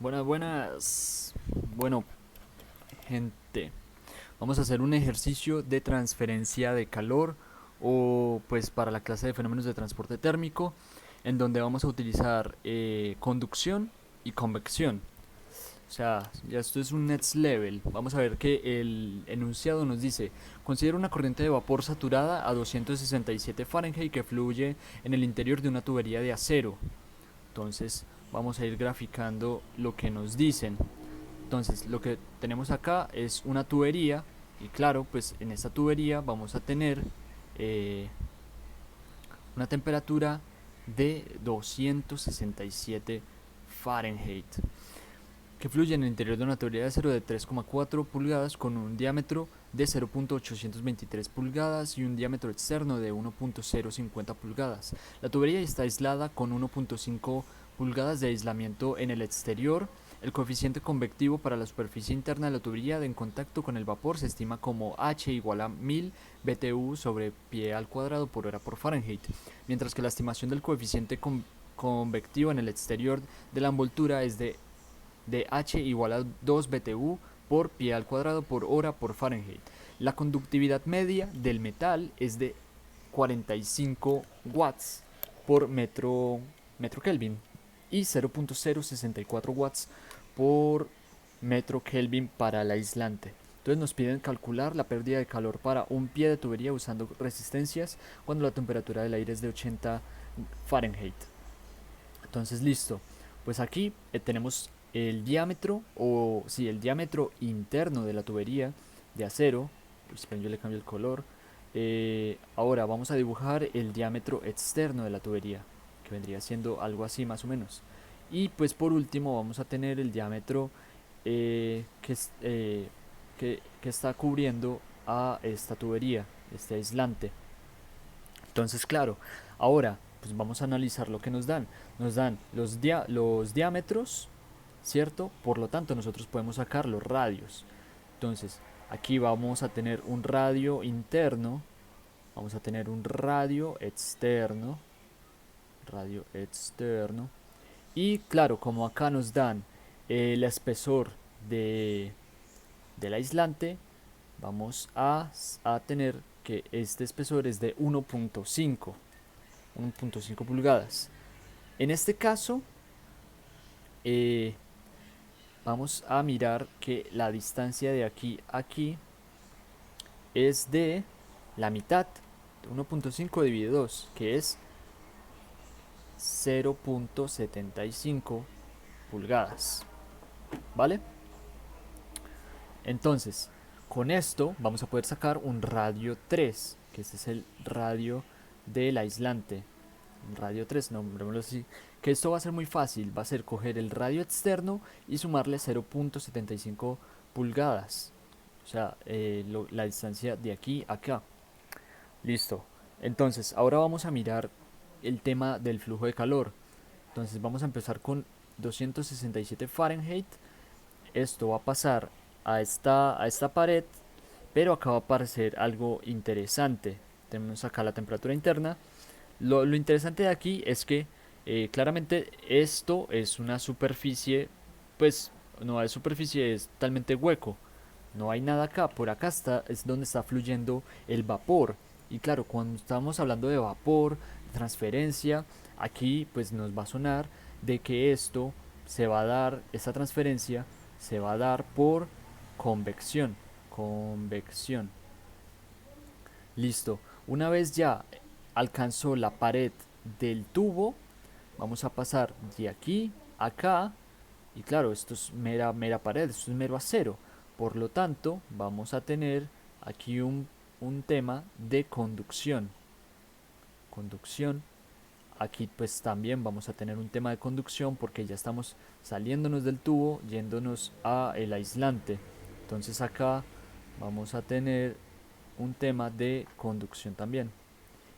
Buenas, buenas. Bueno, gente, vamos a hacer un ejercicio de transferencia de calor o pues para la clase de fenómenos de transporte térmico en donde vamos a utilizar conducción y convección. O sea, ya esto es un next level. Vamos a ver que el enunciado nos dice: considera una corriente de vapor saturada a 267 Fahrenheit que fluye en el interior de una tubería de acero. Entonces vamos a ir graficando lo que nos dicen. Entonces lo que tenemos acá es una tubería y claro, pues en esta tubería vamos a tener eh, una temperatura de 267 Fahrenheit que fluye en el interior de una tubería de acero de 3,4 pulgadas con un diámetro de 0.823 pulgadas y un diámetro externo de 1.050 pulgadas. La tubería está aislada con 1.5 pulgadas de aislamiento en el exterior. El coeficiente convectivo para la superficie interna de la tubería en contacto con el vapor se estima como H igual a 1000 BTU sobre pie al cuadrado por hora por Fahrenheit, mientras que la estimación del coeficiente convectivo en el exterior de la envoltura es de H igual a 2 BTU por pie al cuadrado por hora por Fahrenheit. La conductividad media del metal es de 45 watts por metro Kelvin y 0.064 watts por metro Kelvin para el aislante. Entonces nos piden calcular la pérdida de calor para un pie de tubería usando resistencias cuando la temperatura del aire es de 80 Fahrenheit. Entonces listo, pues aquí tenemos el diámetro, o sí, el diámetro interno de la tubería de acero. Pues yo le cambio el color. Ahora vamos a dibujar el diámetro externo de la tubería, que vendría siendo algo así más o menos. Y pues por último vamos a tener el diámetro que está cubriendo a esta tubería, este aislante. Entonces, claro, ahora pues vamos a analizar lo que nos dan. Nos dan los diámetros, ¿cierto? Por lo tanto, nosotros podemos sacar los radios. Entonces, aquí vamos a tener un radio interno, vamos a tener un radio externo. Y claro, como acá nos dan el espesor de, del aislante, vamos a tener que este espesor es de 1.5 pulgadas. En este caso, eh, vamos a mirar que la distancia de aquí a aquí es de la mitad de 1.5 dividido 2, que es 0.75 pulgadas. ¿Vale? Entonces, con esto vamos a poder sacar un radio 3, que este es el radio del aislante. Un radio 3, nombrémoslo así. Que esto va a ser muy fácil, va a ser coger el radio externo y sumarle 0.75 pulgadas. O sea, la distancia de aquí a acá. Listo. Entonces, ahora vamos a mirar el tema del flujo de calor. Entonces, vamos a empezar con 267 Fahrenheit. Esto va a pasar a esta pared, pero acá va a aparecer algo interesante. Tenemos acá la temperatura interna. Lo interesante de aquí es que claramente esto es una superficie, pues no hay superficie, es totalmente hueco. No hay nada acá, por acá está, es donde está fluyendo el vapor. Y claro, cuando estamos hablando de vapor, transferencia, aquí pues nos va a sonar de que esto se va a dar, esta transferencia se va a dar por convección. Convección. Listo. Una vez ya alcanzó la pared del tubo, vamos a pasar de aquí a acá. Y claro, esto es mera pared, esto es mero acero. Por lo tanto, vamos a tener aquí un tema de conducción. Conducción. Aquí pues también vamos a tener un tema de conducción porque ya estamos saliéndonos del tubo, yéndonos a el aislante. Entonces acá vamos a tener un tema de conducción también.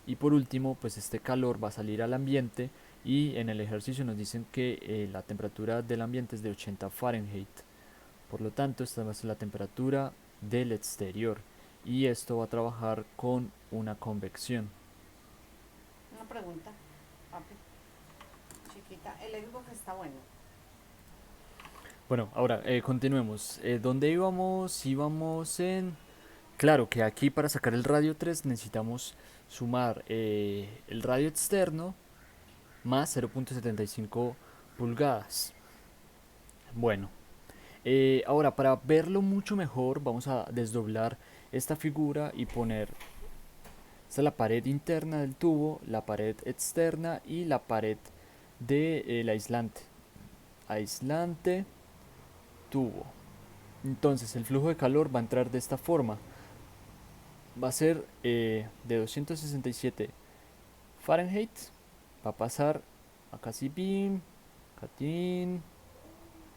Y por último, pues este calor va a salir al ambiente y en el ejercicio nos dicen que la temperatura del ambiente es de 80 Fahrenheit. Por lo tanto, esta va a ser la temperatura del exterior y esto va a trabajar con una convección. Una pregunta, papi, chiquita. El Xbox está bueno. Bueno, ahora continuemos. ¿Dónde íbamos? Íbamos en... Claro que aquí para sacar el radio 3 necesitamos sumar el radio externo más 0.75 pulgadas. Bueno, ahora para verlo mucho mejor vamos a desdoblar esta figura y poner esta es la pared interna del tubo, la pared externa y la pared del aislante. Aislante, tubo. Entonces el flujo de calor va a entrar de esta forma. Va a ser de 267 Fahrenheit. Va a pasar a casi BIM, Catin,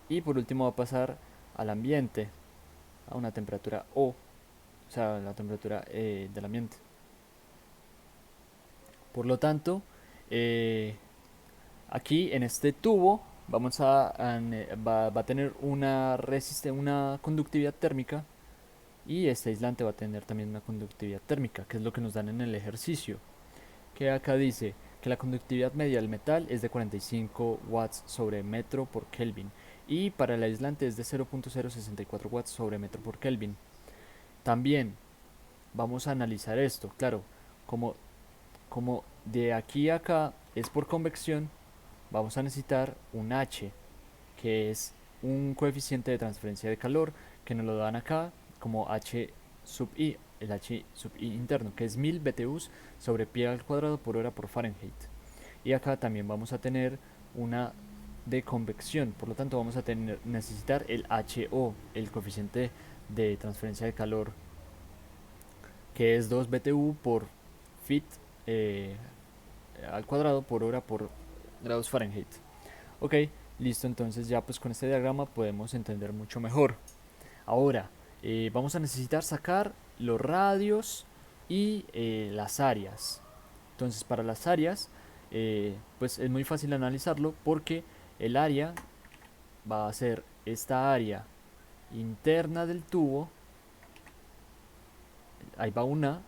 y por último va a pasar al ambiente, a una temperatura o sea, la temperatura del ambiente. Por lo tanto, eh, aquí en este tubo va a tener una conductividad térmica y este aislante va a tener también una conductividad térmica, que es lo que nos dan en el ejercicio. Que acá dice que la conductividad media del metal es de 45 watts sobre metro por Kelvin y para el aislante es de 0.064 watts sobre metro por Kelvin. También vamos a analizar esto, claro, como, como de aquí a acá es por convección, vamos a necesitar un H, que es un coeficiente de transferencia de calor que nos lo dan acá como H sub I, el H sub I interno, que es 1000 BTUs sobre pie al cuadrado por hora por Fahrenheit. Y acá también vamos a tener una de convección, por lo tanto vamos a necesitar el HO, el coeficiente de transferencia de calor, que es 2 BTU por fit eh, al cuadrado por hora por grados Fahrenheit. Ok, listo, entonces ya pues con este diagrama podemos entender mucho mejor. Ahora, vamos a necesitar sacar los radios y las áreas. Entonces para las áreas, pues es muy fácil analizarlo porque el área va a ser esta área interna del tubo, ahí va una,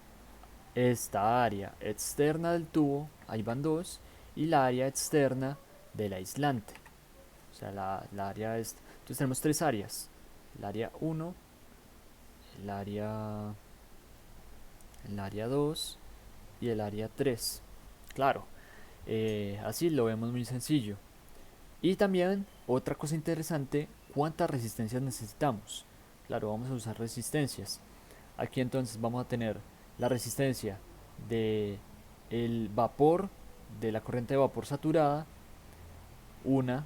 esta área externa del tubo, ahí van dos, y la área externa del aislante. O sea, la área es... Entonces tenemos tres áreas. El área uno, el área, el área 2 y el área 3. Claro, así lo vemos muy sencillo. Y también, otra cosa interesante, ¿cuántas resistencias necesitamos? Claro, vamos a usar resistencias. Aquí entonces vamos a tener la resistencia de el vapor, de la corriente de vapor saturada, una,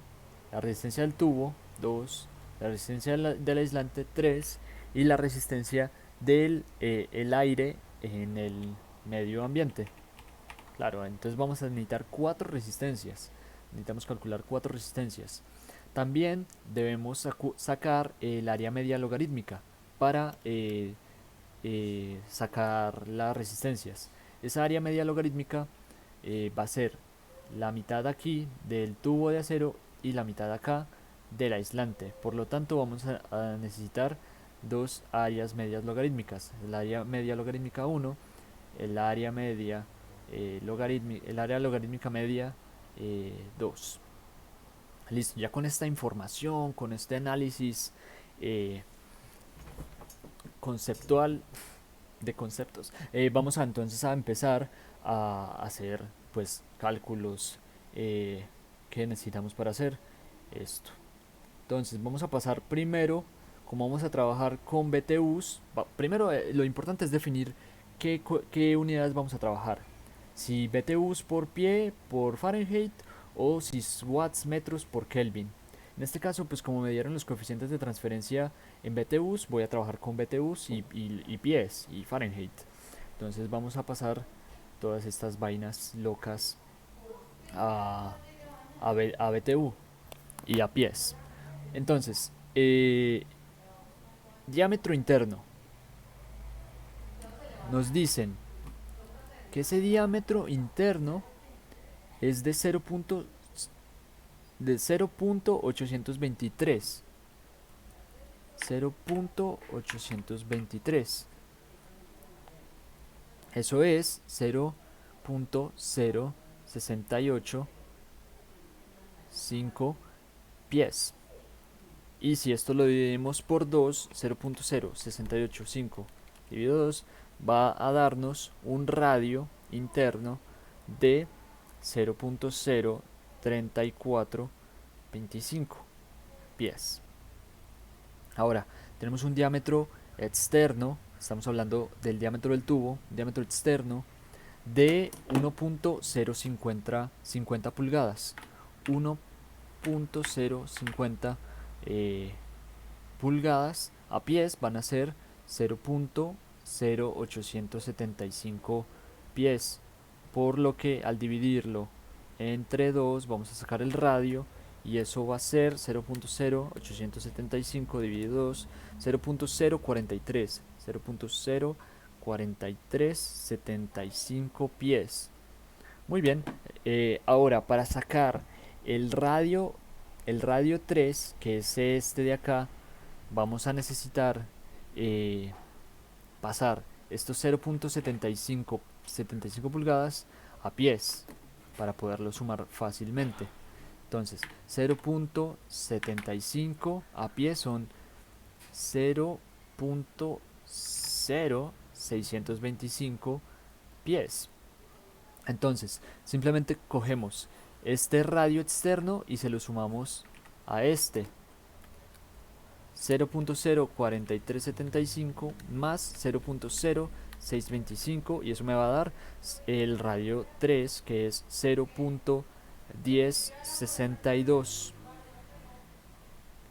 la resistencia del tubo, 2, la resistencia del aislante, 3, y la resistencia del el aire en el medio ambiente. Claro, entonces vamos a necesitar 4 resistencias. Necesitamos calcular 4 resistencias. También debemos sacar el área media logarítmica para sacar las resistencias. Esa área media logarítmica va a ser la mitad aquí del tubo de acero y la mitad acá del aislante. Por lo tanto, vamos a necesitar dos áreas medias logarítmicas. El área media logarítmica 1, el área media el área logarítmica media 2. Listo, ya con esta información, con este análisis eh, conceptual de conceptos, vamos a entonces a empezar a hacer pues cálculos que necesitamos para hacer esto. Entonces vamos a pasar primero, como vamos a trabajar con BTUs, primero lo importante es definir qué unidades vamos a trabajar. Si BTUs por pie, por Fahrenheit, o si watts metros por Kelvin. En este caso, pues como me dieron los coeficientes de transferencia en BTUs, voy a trabajar con BTUs y pies y Fahrenheit. Entonces vamos a pasar todas estas vainas locas a, a BTU y a pies. Entonces, diámetro interno. Nos dicen que ese diámetro interno es de 0.823. 0.823. Eso es 0.0685 pies. Y si esto lo dividimos por 2, 0.0685 dividido 2 va a darnos un radio interno de 0.03425 pies. Ahora, tenemos un diámetro externo, estamos hablando del diámetro del tubo, diámetro externo de 1.050 pulgadas. 1.050 pulgadas a pies van a ser 0.0875 pies, por lo que al dividirlo entre 2 vamos a sacar el radio y eso va a ser 0.0875 dividido 2, 0.043, 0.04375 pies. Muy bien, ahora para sacar el radio, el radio 3, que es este de acá, vamos a necesitar eh, pasar estos 0.75 pulgadas a pies para poderlo sumar fácilmente. Entonces, 0.75 a pies son 0.0625 pies. Entonces, simplemente cogemos este radio externo y se lo sumamos a este 0.04375 más 0.0625 y eso me va a dar el radio 3 que es 0.1062.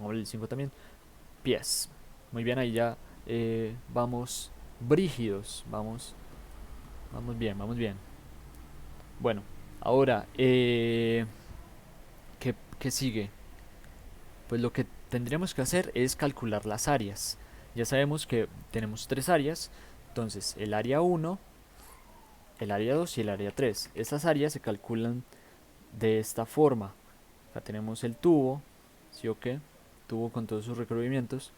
Vamos el 5 también. Pies. Muy bien, ahí ya vamos brígidos. Vamos bien, vamos bien. Bueno, ahora, ¿qué sigue? Pues lo que tendríamos que hacer es calcular las áreas. Ya sabemos que tenemos tres áreas, entonces el área 1, el área 2 y el área 3. Estas áreas se calculan de esta forma. Acá tenemos el tubo, ¿sí o qué? Tubo con todos sus recubrimientos.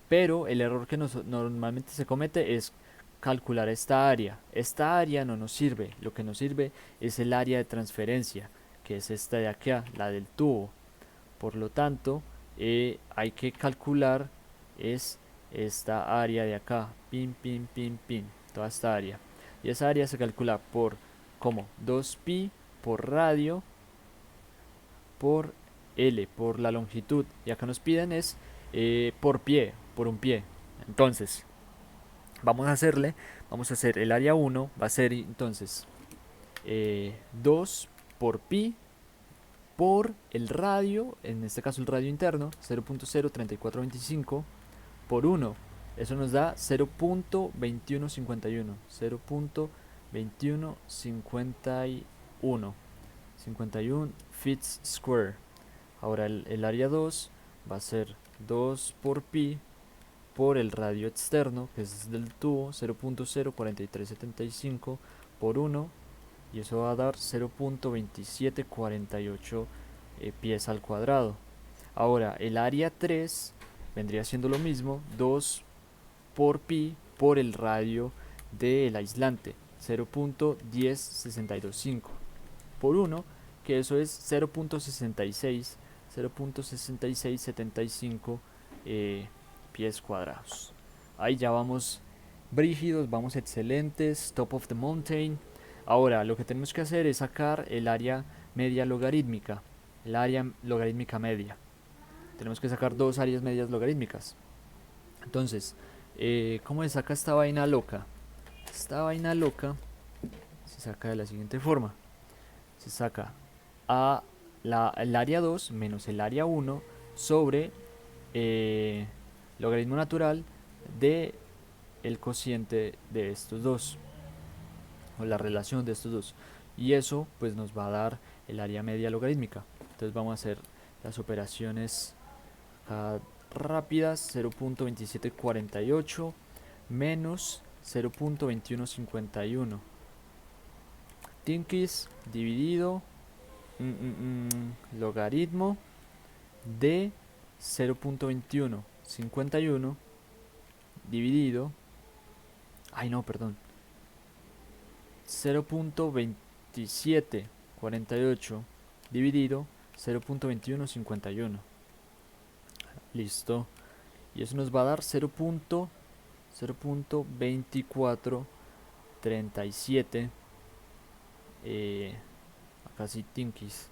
Pero el error que normalmente se comete es calcular esta área. Esta área no nos sirve. Lo que nos sirve es el área de transferencia, que es esta de acá, la del tubo. Por lo tanto, hay que calcular es esta área de acá, pin, pin, pin, pin, toda esta área. Y esa área se calcula por, como 2pi por radio por L, por la longitud. Y acá nos piden es por pie, por un pie. Entonces, vamos a hacer el área 1, va a ser entonces 2 por pi por el radio, en este caso el radio interno, 0.03425 por 1. Eso nos da 0.2151. 0.2151. 51 feet square. Ahora el área 2 va a ser 2 por pi por el radio externo, que es del tubo, 0.04375 por 1, y eso va a dar 0.2748 pies al cuadrado. Ahora el área 3 vendría siendo lo mismo, 2 por pi por el radio del aislante, 0.10625 por 1, que eso es 0.6675 pies cuadrados. Ahí ya vamos brígidos, vamos excelentes, top of the mountain. Ahora lo que tenemos que hacer es sacar el área media logarítmica, el área logarítmica media. Tenemos que sacar dos áreas medias logarítmicas. Entonces, ¿cómo se saca esta vaina loca? Esta vaina loca se saca de la siguiente forma. Se saca el área 2 menos el área 1 sobre logaritmo natural de el cociente de estos dos, o la relación de estos dos, y eso pues nos va a dar el área media logarítmica. Entonces vamos a hacer las operaciones rápidas. 0.2748 menos 0.2151 Tinkis dividido logaritmo de 0.2151 dividido, ay no, perdón, 0.2748 dividido 0.2151. Listo. Y eso nos va a dar 0.2437. Acá sí Tinkis.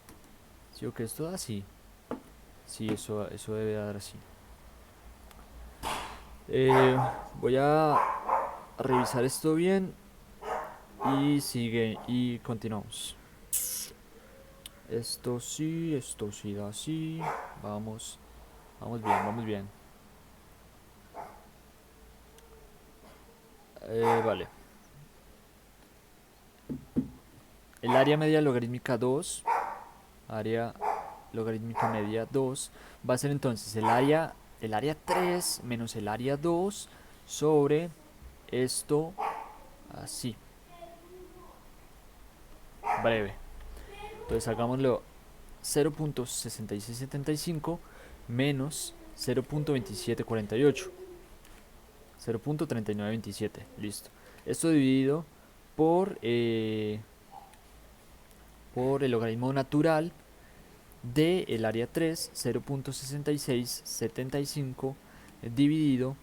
¿Sí o que esto da así? Sí, eso debe dar así. Eh, Voy a revisar esto bien y sigue y continuamos. Esto sí da así. Vamos, vamos bien, vamos bien. Vale. El área media logarítmica 2, área logarítmica media 2, va a ser entonces el área 3 menos el área 2 sobre esto así. Breve. Entonces hagámoslo 0.6675 menos 0.2748. 0.3927. Listo. Esto dividido por, por el logaritmo natural de el área 3, 0.6675 dividido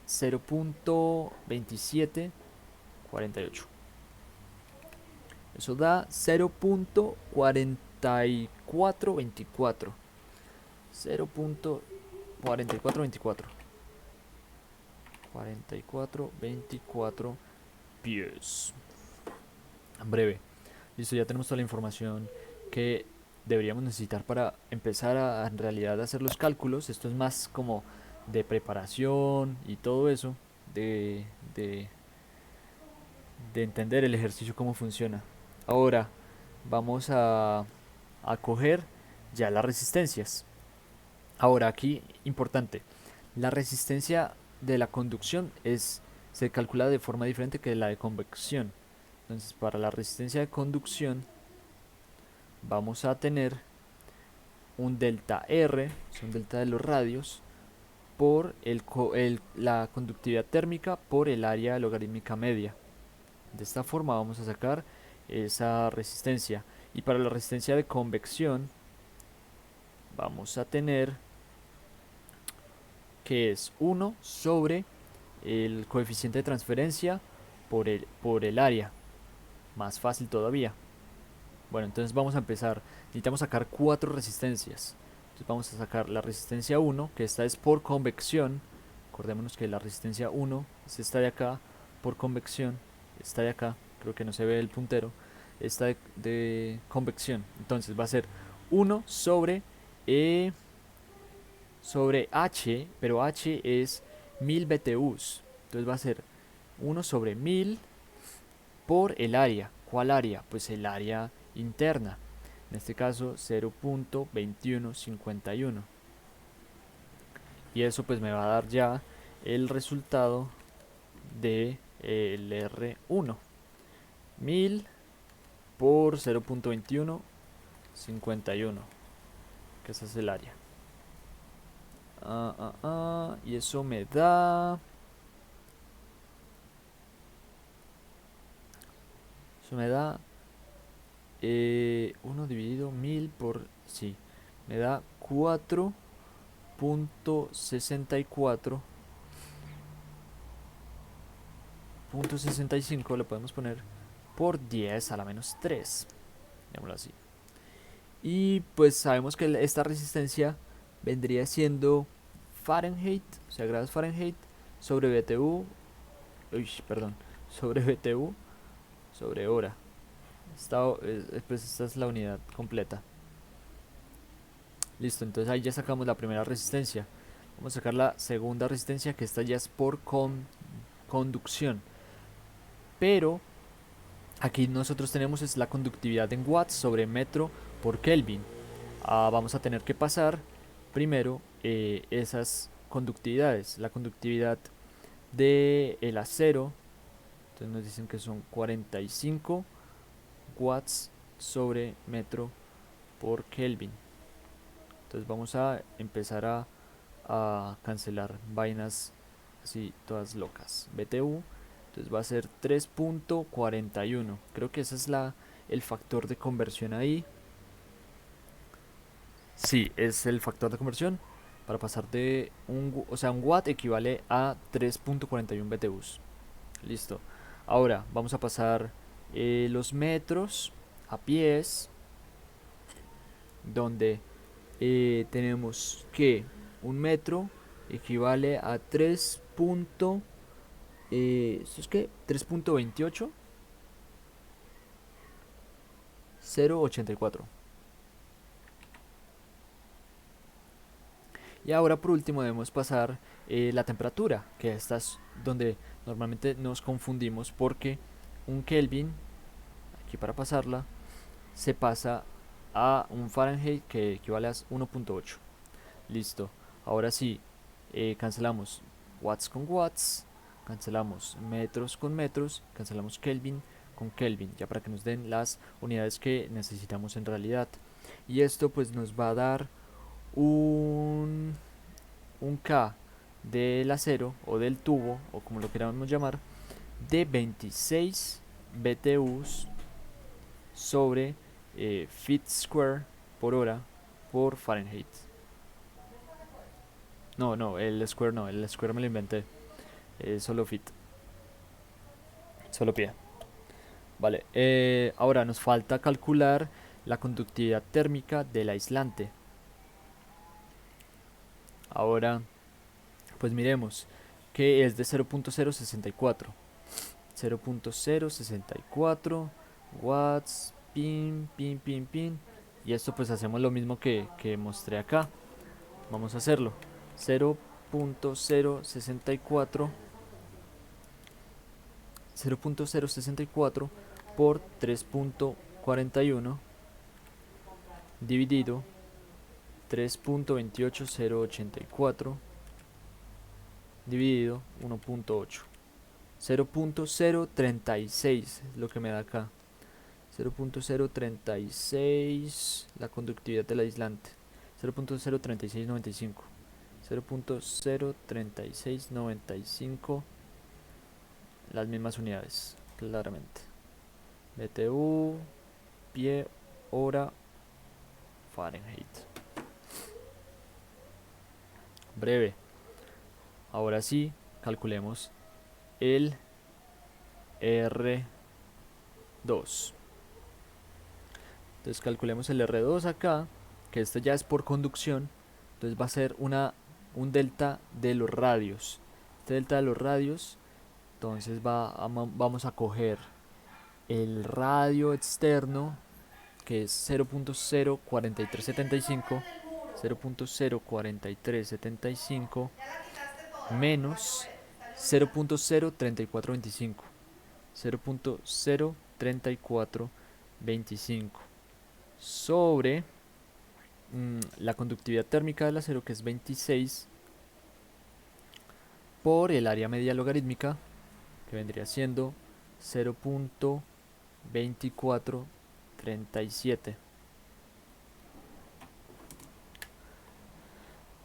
0.2748. Eso da 0.4424. 0.4424. 4424 pies. En breve. Listo, ya tenemos toda la información que deberíamos necesitar para empezar a en realidad hacer los cálculos. Esto es más como de preparación y todo eso, de, de, de entender el ejercicio cómo funciona. Ahora vamos a coger ya las resistencias. Ahora aquí, importante, la resistencia de la conducción se calcula de forma diferente que la de convección. Entonces, para la resistencia de conducción vamos a tener un delta R, es un delta de los radios, por la conductividad térmica por el área logarítmica media. De esta forma vamos a sacar esa resistencia. Y para la resistencia de convección vamos a tener que es 1 sobre el coeficiente de transferencia por el área. Más fácil todavía. Bueno, entonces vamos a empezar. Necesitamos sacar 4 resistencias. Entonces vamos a sacar la resistencia 1, que esta es por convección. Acordémonos que la resistencia 1 es esta de acá, por convección. Esta de acá, creo que no se ve el puntero. Esta de convección. Entonces va a ser 1 sobre H, pero H es 1000 BTUs. Entonces va a ser 1 sobre 1000 por el área. ¿Cuál área? Pues el área interna. En este caso 0.2151. Y eso pues me va a dar ya el resultado de el R1. 1000 por 0.2151, que ese es el área. Y eso me da... Eso me da 1 dividido 1000 por... Sí, me da 4.64.65, lo podemos poner por 10 a la menos 3, digámoslo así. Y pues sabemos que esta resistencia vendría siendo Fahrenheit, o sea, grados Fahrenheit sobre BTU, perdón, sobre BTU sobre hora. Pues esta es la unidad completa. Listo, entonces ahí ya sacamos la primera resistencia. Vamos a sacar la segunda resistencia, que esta ya es por conducción. Pero aquí nosotros tenemos es la conductividad en watts sobre metro por Kelvin. Vamos a tener que pasar primero esas conductividades. La conductividad del acero, entonces nos dicen que son 45 watts sobre metro por Kelvin. Entonces vamos a empezar a cancelar vainas así todas locas. BTU, entonces va a ser 3.41. Creo que ese es el factor de conversión ahí. Sí, es el factor de conversión. Para pasar de o sea, un watt equivale a 3.41 BTUs. Listo. Ahora vamos a pasar los metros a pies, donde tenemos que un metro equivale a 3. ¿Esto es qué? 3.28084. Y ahora por último debemos pasar la temperatura, que esta es donde normalmente nos confundimos porque un Kelvin, aquí para pasarla, se pasa a un Fahrenheit que equivale a 1.8. Listo. Ahora sí, cancelamos watts con watts, cancelamos metros con metros, cancelamos Kelvin con Kelvin, ya para que nos den las unidades que necesitamos en realidad. Y esto pues nos va a dar un, un K del acero o del tubo, o como lo queramos llamar, de 26 BTUs sobre feet square por hora por Fahrenheit. No, no, el square no, el square me lo inventé. Solo feet, solo pie. Vale, ahora nos falta calcular la conductividad térmica del aislante. Ahora, pues miremos que es de 0.064. 0.064 watts, pin, pin, pin, pin. Y esto pues hacemos lo mismo que mostré acá. Vamos a hacerlo. 0.064 0.064 por 3.41 dividido 3.28084 dividido 1.8. 0.036 es lo que me da acá. 0.036 la conductividad del aislante. 0.03695. 0.03695 las mismas unidades, claramente. BTU, pie, hora, Fahrenheit. Breve. Ahora sí, calculemos el R2. Entonces calculemos el R2 acá, que este ya es por conducción. Entonces va a ser un delta de los radios. Este delta de los radios, entonces vamos a coger el radio externo, que es 0.04375, 0.04375 menos 0.03425, 0.03425 sobre la conductividad térmica del acero, que es 26, por el área media logarítmica, que vendría siendo 0.2437.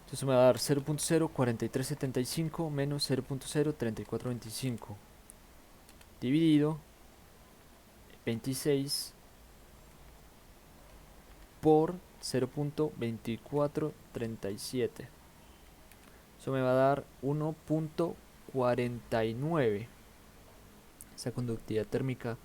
Entonces me va a dar 0.04375 menos 0.03425 dividido 26 por 0.2437. Eso me va a dar 1.49. Esa conductividad térmica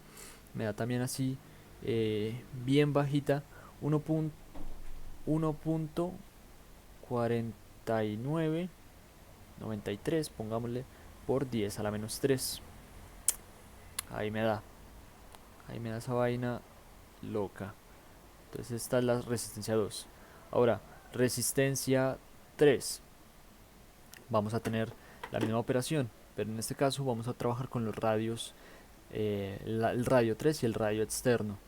me da también así bien bajita, 1.4993, pongámosle, por 10 a la menos 3. Ahí me da esa vaina loca. Entonces esta es la resistencia 2. Ahora, resistencia 3. Vamos a tener la misma operación, pero en este caso vamos a trabajar con los radios, el radio 3 y el radio externo.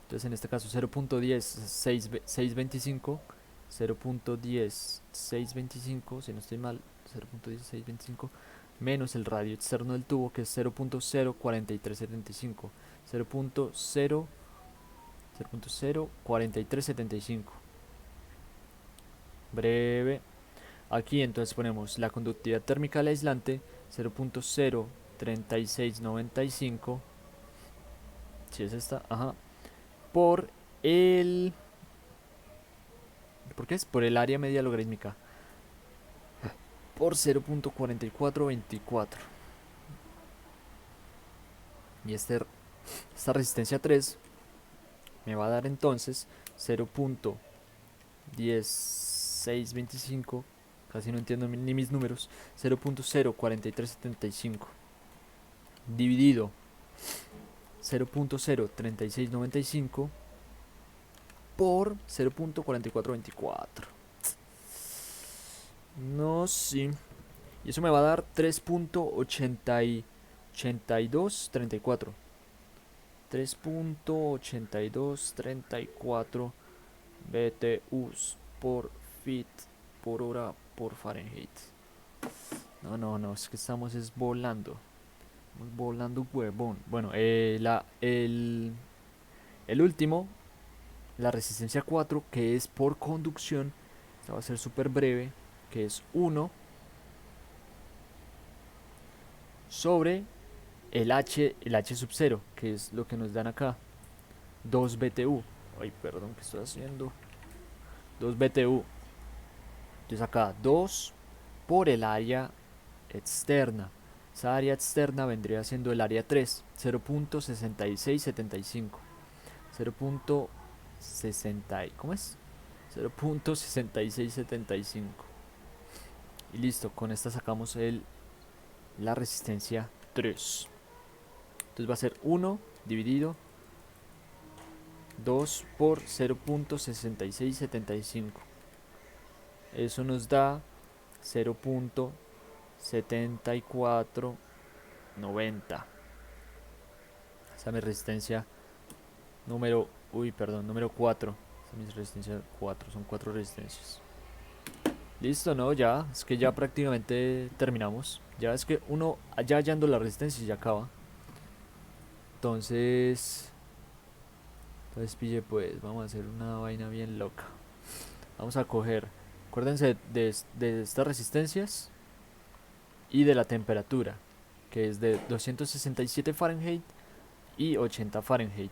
Entonces en este caso 0.10625, 0.10625, si no estoy mal, 0.10625 menos el radio externo del tubo, que es 0.04375, 0.04375. Breve. Aquí entonces ponemos la conductividad térmica del aislante, 0.03695, si es esta, ajá, por el... ¿Por qué es? Por el área media logarítmica. por 0.4424. Y esta resistencia 3 me va a dar entonces 0.1625, casi no entiendo ni mis números, 0.04375 dividido 0.03695 por 0.4424. No, sí. Y eso me va a dar 3.8234. 3.8234 BTUs por fit por hora por Fahrenheit. No, es que estamos volando. Estamos volando, huevón. Bueno, el último, la resistencia 4, que es por conducción. Esta va a ser súper breve, que es 1 sobre el H sub 0, que es lo que nos dan acá. 2 BTU. Ay, perdón, ¿qué estoy haciendo? 2 BTU. Entonces acá 2 por el área externa. Esa área externa vendría siendo el área 3, 0.6675. 0.60, ¿cómo es? 0.6675. Y listo, con esta sacamos la resistencia 3. Entonces va a ser 1 dividido 2 por 0.6675. Eso nos da 0.7490. Esa es mi resistencia número 4. Esa es mi resistencia 4. Son 4 resistencias. Listo, ¿no? Ya, es que ya prácticamente terminamos. Ya es que uno ya hallando la resistencia ya acaba. Entonces, pille, pues vamos a hacer una vaina bien loca. Vamos a coger, acuérdense de estas resistencias y de la temperatura, que es de 267 Fahrenheit y 80 Fahrenheit.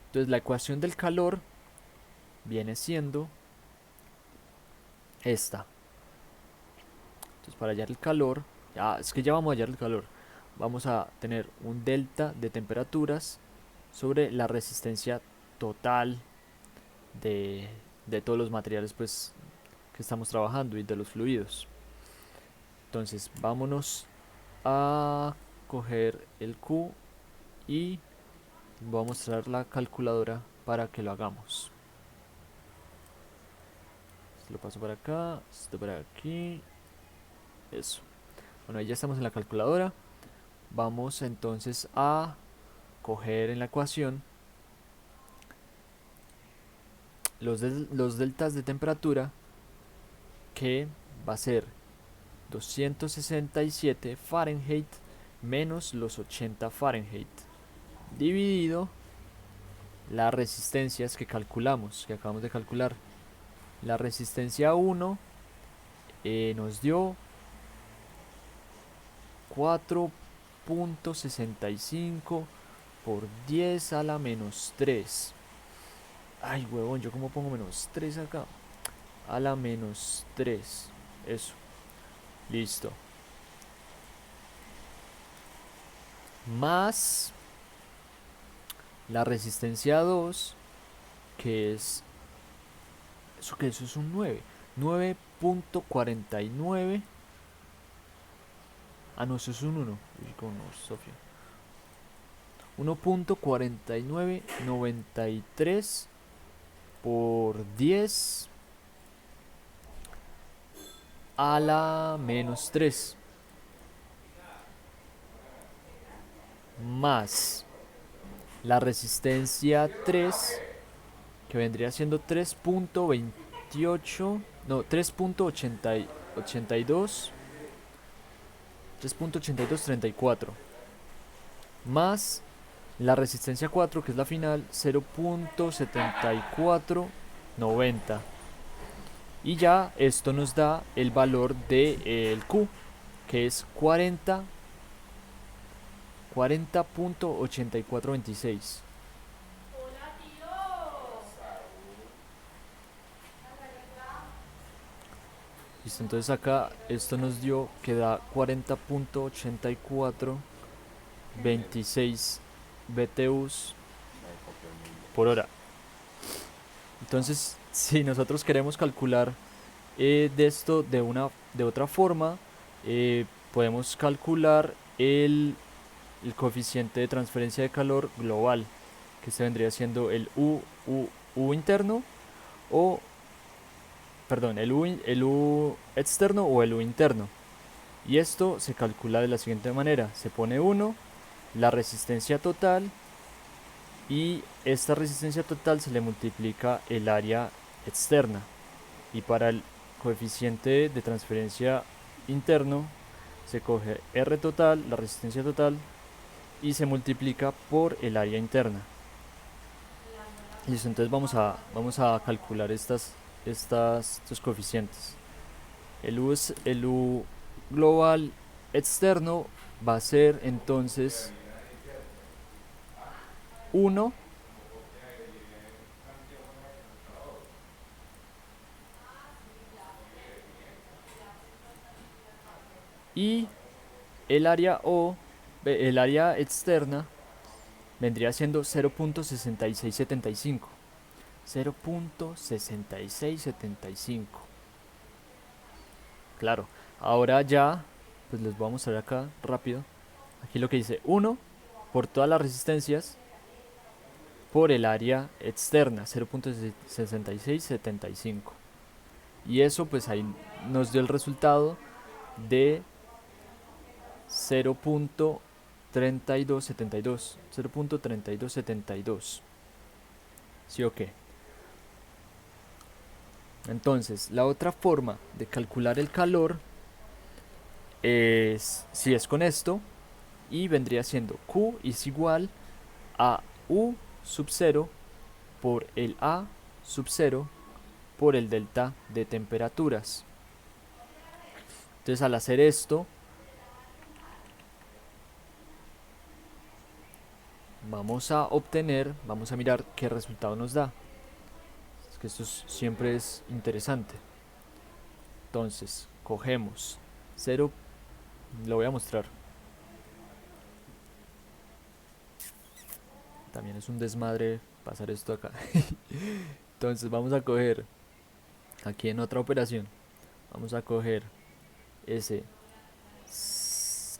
Entonces la ecuación del calor viene siendo esta. Entonces para hallar el calor, es que ya vamos a hallar el calor. Vamos a tener un delta de temperaturas sobre la resistencia total de todos los materiales pues que estamos trabajando y de los fluidos. Entonces vámonos a coger el Q y voy a mostrar la calculadora para que lo hagamos. Esto lo paso para acá, esto para aquí, eso. Bueno, ahí ya estamos en la calculadora. Vamos entonces a coger en la ecuación los deltas de temperatura, que va a ser 267 Fahrenheit menos los 80 Fahrenheit dividido las resistencias que acabamos de calcular. La resistencia 1 nos dio 4.65 por 10 a la menos 3. Ay, huevón, ¿yo cómo pongo menos 3 acá? A la menos 3. Eso. Listo. Más la resistencia 2, que es... ¿Eso qué? Eso es un 9. 9.49. Ah, no, eso es un 1. Uy, como no, Sofía. 1.4993 por 10 a la menos 3. Más la resistencia 3, que vendría siendo 3.28, no, 3.82, 3.8234, más la resistencia 4, que es la final, 0.7490. Y ya esto nos da el valor del Q, que es 40.8426. Listo, entonces acá esto nos dio que da 40.8426 BTUs por hora. Entonces, si nosotros queremos calcular de esto de otra forma, podemos calcular el coeficiente de transferencia de calor global, que se vendría siendo el U interno o, perdón, el U externo o el U interno. Y esto se calcula de la siguiente manera: se pone 1, la resistencia total, y esta resistencia total se le multiplica el área externa. Y para el coeficiente de transferencia interno se coge R total, la resistencia total, y se multiplica por el área interna. Listo, entonces vamos a calcular estos coeficientes. El U global externo va a ser entonces 1 y el área externa vendría siendo 0.6675. 0.6675. Claro, ahora ya, pues les voy a mostrar acá rápido. Aquí lo que dice 1 por todas las resistencias por el área externa, 0.6675. Y eso pues ahí nos dio el resultado de 0.3272. 0.3272. ¿Sí o qué? Entonces, la otra forma de calcular el calor es, si es con esto, y vendría siendo Q es igual a U sub 0 por el A sub 0 por el delta de temperaturas. Entonces, al hacer esto, vamos a mirar qué resultado nos da. Es que esto siempre es interesante. Entonces, cogemos 0, lo voy a mostrar. También es un desmadre pasar esto acá. Entonces vamos a coger, aquí en otra operación, vamos a coger ese,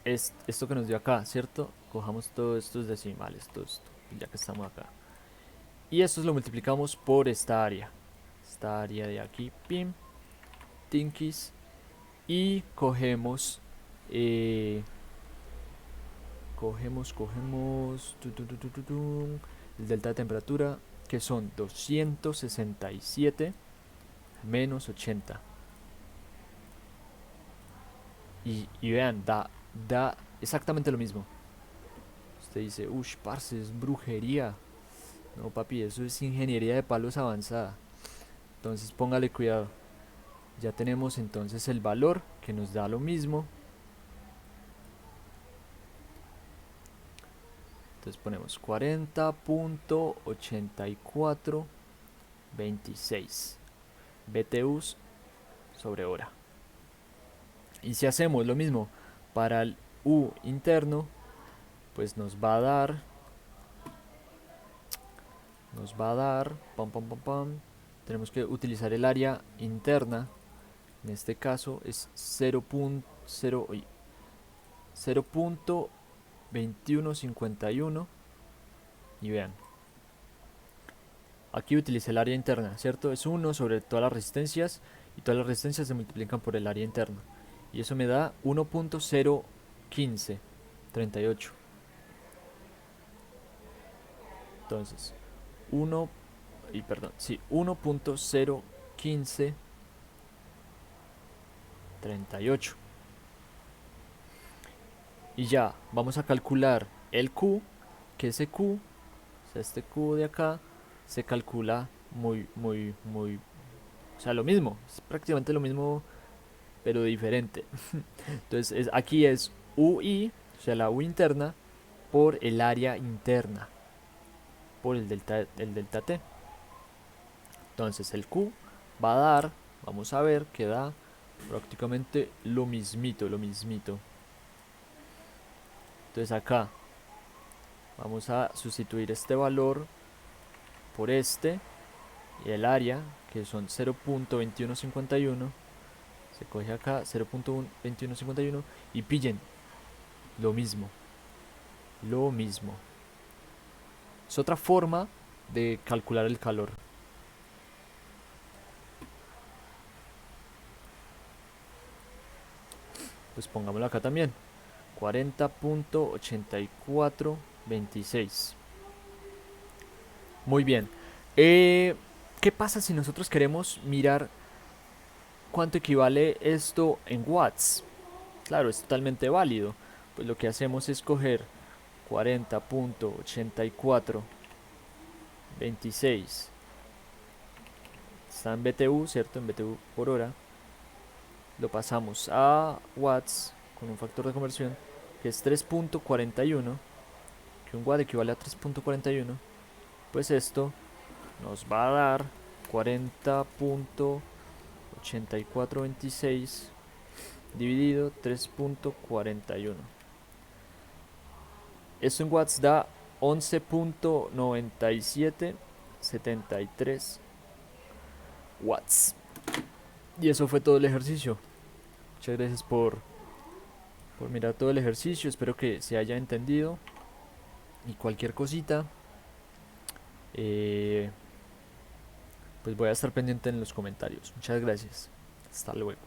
esto que nos dio acá, ¿cierto? Cojamos todos estos decimales, todo esto, ya que estamos acá. Y esto lo multiplicamos por esta área de aquí, pim, tinkis, y cogemos, el delta de temperatura, que son 267 menos 80. Y vean, da exactamente lo mismo. Usted dice, uff, parce, es brujería. No, papi, eso es ingeniería de palos avanzada. Entonces póngale cuidado. Ya tenemos entonces el valor que nos da lo mismo. Entonces ponemos 40.8426 BTUs sobre hora. Y si hacemos lo mismo para el U interno, pues nos va a dar, pam, pam, pam, pam. Tenemos que utilizar el área interna. En este caso es 0.2151. Y vean, aquí utilicé el área interna, ¿cierto? Es 1 sobre todas las resistencias, y todas las resistencias se multiplican por el área interna. Y eso me da 1.01538. Entonces, 1, y perdón, sí, 1.01538. Y ya, vamos a calcular el Q, que ese Q, o sea, este Q de acá, se calcula o sea, lo mismo, es prácticamente lo mismo, pero diferente. Entonces, aquí es UI, o sea, la U interna, por el área interna, por el delta T. Entonces, el Q va a dar, vamos a ver, que da Prácticamente lo mismito, lo mismito. Entonces acá vamos a sustituir este valor por este y el área, que son 0.2151. Se coge acá 0.2151 y pillen lo mismo. Lo mismo. Es otra forma de calcular el calor. Pues pongámoslo acá también. 40.8426. Muy bien. ¿Qué pasa si nosotros queremos mirar cuánto equivale esto en watts? Claro, es totalmente válido. Pues lo que hacemos es coger 40.8426. Está en BTU, ¿cierto? En BTU por hora. Lo pasamos a watts con un factor de conversión que es 3.41. Que un watt equivale a 3.41. Pues esto nos va a dar 40.8426 dividido 3.41. Esto en watts da 11.9773 watts. Y eso fue todo el ejercicio. Muchas gracias por mirar todo el ejercicio. Espero que se haya entendido. Y cualquier cosita, pues voy a estar pendiente en los comentarios. Muchas gracias. Hasta luego.